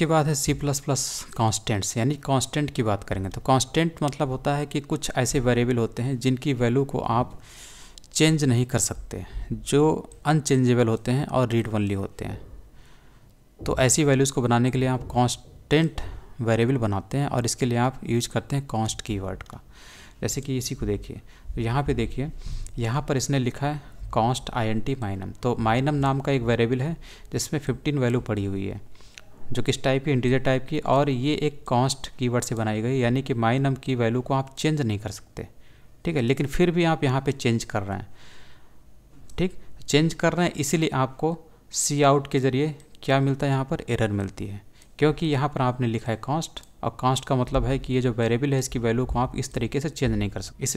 इसके बाद है C++ कॉन्स्टेंट्स, यानी कांस्टेंट की बात करेंगे। तो कांस्टेंट मतलब होता है कि कुछ ऐसे वेरिएबल होते हैं जिनकी वैल्यू को आप चेंज नहीं कर सकते, जो अनचेंजेबल होते हैं और रीड ओनली होते हैं। तो ऐसी वैल्यूज़ को बनाने के लिए आप कांस्टेंट वेरिएबल बनाते हैं और इसके लिए आप यूज करते हैं कांस्ट कीवर्ड का। जैसे कि इसी को देखिए, तो यहाँ पे देखिए, यहाँ पर इसने लिखा है कांस्ट int माइनम। तो माइनम नाम का एक वेरिएबल है जिसमें 15 वैल्यू पड़ी हुई है, जो किस टाइप की, इंटीजर टाइप की, और ये एक कांस्ट कीवर्ड से बनाई गई, यानी कि माइनम की वैल्यू को आप चेंज नहीं कर सकते, ठीक है। लेकिन फिर भी आप यहाँ पे चेंज कर रहे हैं, ठीक, चेंज कर रहे हैं, इसीलिए आपको सी आउट के ज़रिए क्या मिलता है, यहाँ पर एरर मिलती है, क्योंकि यहाँ पर आपने लिखा है कांस्ट, और कांस्ट का मतलब है कि ये जो वेरिएबल है इसकी वैल्यू को आप इस तरीके से चेंज नहीं कर सकते। इस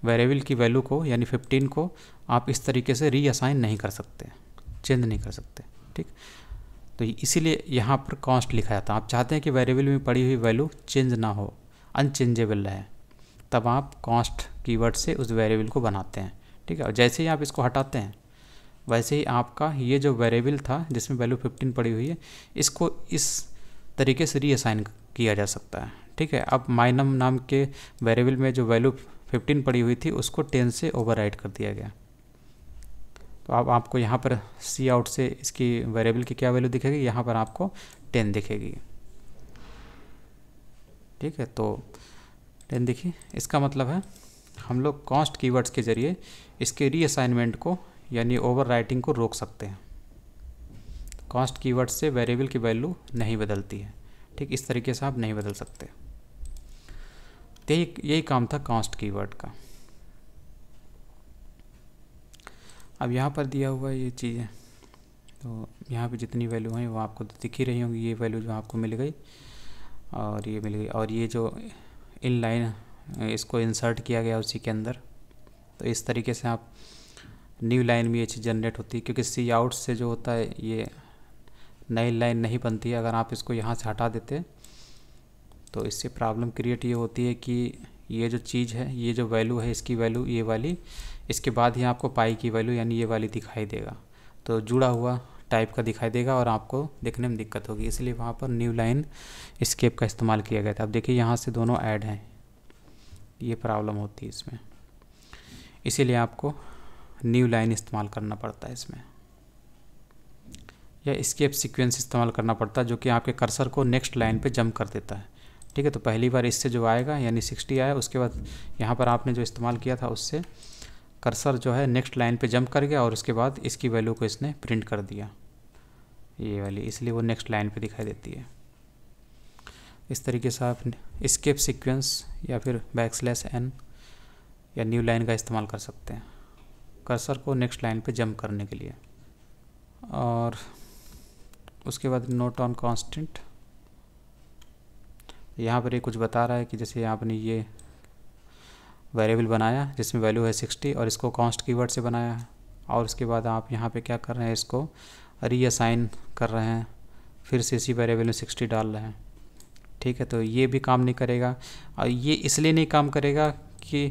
वेरिएबल की वैल्यू को यानी 15 को आप इस तरीके से रीअसाइन नहीं कर सकते, चेंज नहीं कर सकते, ठीक। तो इसीलिए यहाँ पर कांस्ट लिखा जाता है। आप चाहते हैं कि वेरिएबल में पड़ी हुई वैल्यू चेंज ना हो, अनचेंजेबल रहे, तब आप कांस्ट कीवर्ड से उस वेरिएबल को बनाते हैं, ठीक है। और जैसे ही आप इसको हटाते हैं, वैसे ही आपका ये जो वेरिएबल था जिसमें वैल्यू 15 पड़ी हुई है, इसको इस तरीके से रीअसाइन किया जा सकता है, ठीक है। अब माइनम नाम के वेरिएबल में जो वैल्यू 15 पड़ी हुई थी उसको 10 से ओवरराइड कर दिया गया। तो अब आपको यहाँ पर सी आउट से इसकी वेरिएबल की क्या वैल्यू दिखेगी, यहाँ पर आपको 10 दिखेगी, ठीक है। तो 10 दिखी, इसका मतलब है हम लोग कांस्ट कीवर्ड्स के ज़रिए इसके रीअसाइनमेंट को यानी ओवरराइटिंग को रोक सकते हैं। कांस्ट कीवर्ड से वेरिएबल की वैल्यू नहीं बदलती है, ठीक, इस तरीके से आप नहीं बदल सकते। तो यही काम था कांस्ट कीवर्ड का। अब यहाँ पर दिया हुआ ये चीज़ें, तो यहाँ पे जितनी वैल्यू हैं वो आपको दिख ही रही होंगी। ये वैल्यू जो आपको मिल गई और ये मिल गई, और ये जो इन लाइन इसको इंसर्ट किया गया उसी के अंदर। तो इस तरीके से आप न्यू लाइन में ये चीज़ जनरेट होती है, क्योंकि सी आउट से जो होता है ये नई लाइन नहीं बनती है। अगर आप इसको यहाँ से हटा देते तो इससे प्रॉब्लम क्रिएट ये होती है कि ये जो चीज़ है, ये जो वैल्यू है, इसकी वैल्यू ये वाली, इसके बाद ही आपको पाई की वैल्यू यानी ये वाली दिखाई देगा, तो जुड़ा हुआ टाइप का दिखाई देगा और आपको देखने में दिक्कत होगी। इसलिए वहाँ पर न्यू लाइन एस्केप का इस्तेमाल किया गया था। अब देखिए यहाँ से दोनों ऐड हैं, ये प्रॉब्लम होती है इसमें, इसीलिए आपको न्यू लाइन इस्तेमाल करना पड़ता है इसमें, या एस्केप सीक्वेंस इस्तेमाल करना पड़ता है, जो कि आपके कर्सर को नेक्स्ट लाइन पे जंप कर देता है, ठीक है। तो पहली बार इससे जो आएगा यानी 60 आया, उसके बाद यहाँ पर आपने जो इस्तेमाल किया था उससे कर्सर जो है नेक्स्ट लाइन पे जंप कर गया और उसके बाद इसकी वैल्यू को इसने प्रिंट कर दिया, ये वाली, इसलिए वो नेक्स्ट लाइन पे दिखाई देती है। इस तरीके से आप एस्केप सीक्वेंस या फिर \n या न्यू लाइन का इस्तेमाल कर सकते हैं कर्सर को नेक्स्ट लाइन पे जंप करने के लिए। और उसके बाद नोट ऑन कांस्टेंट, यहाँ पर ये कुछ बता रहा है कि जैसे आपने ये वेरिएबल बनाया जिसमें वैल्यू है 60 और इसको कांस्ट कीवर्ड से बनाया है, और उसके बाद आप यहाँ पे क्या कर रहे हैं, इसको रीअसाइन कर रहे हैं, फिर से इसी वेरिएबल में 60 डाल रहे हैं, ठीक है। तो ये भी काम नहीं करेगा, और ये इसलिए नहीं काम करेगा कि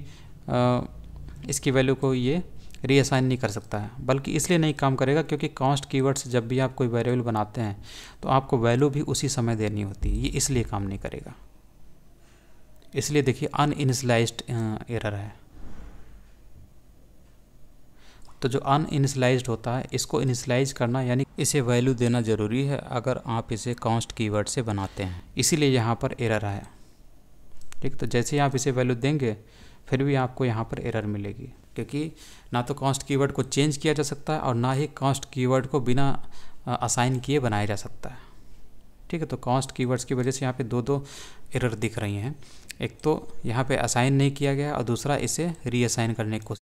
इसकी वैल्यू को ये रीअसाइन नहीं कर सकता है, बल्कि इसलिए नहीं काम करेगा क्योंकि कांस्ट कीवर्ड से जब भी आप कोई वेरिएबल बनाते हैं तो आपको वैल्यू भी उसी समय देनी होती है, ये इसलिए काम नहीं करेगा। इसलिए देखिए अनइनिशियलाइज्ड एरर है। तो जो अनइनिशियलाइज्ड होता है इसको इनिशियलाइज करना यानी इसे वैल्यू देना ज़रूरी है अगर आप इसे कांस्ट कीवर्ड से बनाते हैं, इसीलिए यहाँ पर एरर आया, ठीक। तो जैसे ही आप इसे वैल्यू देंगे फिर भी आपको यहाँ पर एरर मिलेगी, क्योंकि ना तो कांस्ट कीवर्ड को चेंज किया जा सकता है और ना ही कांस्ट कीवर्ड को बिना असाइन किए बनाया जा सकता है, ठीक है। तो कांस्ट कीवर्ड्स की वजह से यहाँ पे दो एरर दिख रही हैं, एक तो यहाँ पे असाइन नहीं किया गया और दूसरा इसे रीअसाइन करने की कोशिश